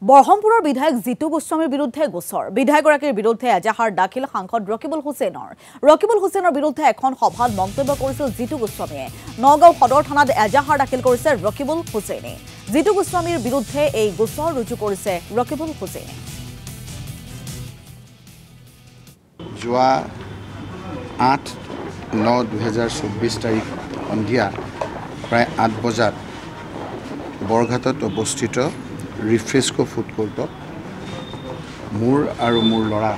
বৰহমপুৰৰ বিধায়ক জিতু গোস্বামীৰ বিৰুদ্ধে গোচৰ বিধায়কগৰাকীৰ বিৰুদ্ধে এজাহাৰ দাখিল সাংসদ ৰকিবুল হুছেইনৰ বিৰুদ্ধে এখন সভাত মন্তব্য কৰিছিল জিতু গোস্বামীয়ে নগাঁও সদৰ থানাত এজাহাৰ দাখিল কৰিছে ৰকিবুল হুছেইনে জিতু গোস্বামীৰ বিৰুদ্ধে এই গোচৰ ৰুজু কৰিছে ৰকিবুল হুছেইনে যোৱা 8/9/2024 তাৰিখ সন্ধিয়া প্ৰায় 8 বজাত বৰঘাটত অৱস্থিত ৰিফ্ৰেস্কো ফুড কোৰ্টত মোৰ আৰু মোৰ ল'ৰা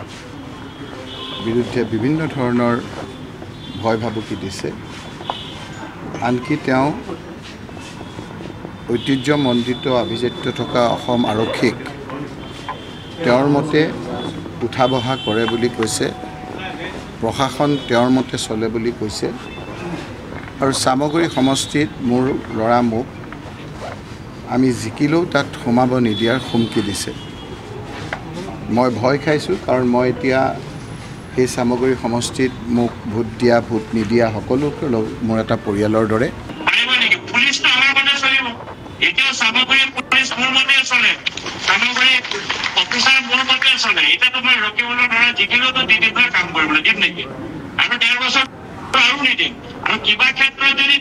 বিৰুদ্ধে বিভিন্ন ধৰণৰ ভয় ভাবুকি দিছে আনকি তেওঁ ঐতিহ্যমণ্ডিত অভিজাত্য থকা অসম আৰক্ষীক তেওঁৰ মতে উঠা বহা কৰে বুলি কৈছে প্ৰশাসন তেওঁৰ মতে চলে বুলি কৈছে আৰু সামগ্ৰী সমষ্টিত মোৰ ল'ৰা মোক আমি জিকিলেও তাত সোমাব নিদিয়াৰ হুমকি দিছে মই ভয় খাইছোঁ কাৰণ মই এতিয়া এই সামগ্ৰী সমষ্টিত মোক ভোট দিয়া ভোট নিদিয়া সকলোকে মোৰ এটা পৰিয়ালৰ দৰে পুলিশ তো আমাৰ মনে চলিব এটা সামগ্ৰী পুলিশ মোৰ মতে চলে সামগ্ৰী অফিচাৰ মোৰ মতে চলে এটা তোমাৰ ৰকিবুলৰ ধৰা জিকিলেও তো দিদিভাৰ কাম কৰিবলৈ দিম নেকি আৰু 1.5 বছৰ আৰু নিদিম আৰু কিবা ক্ষেত্ৰত যদি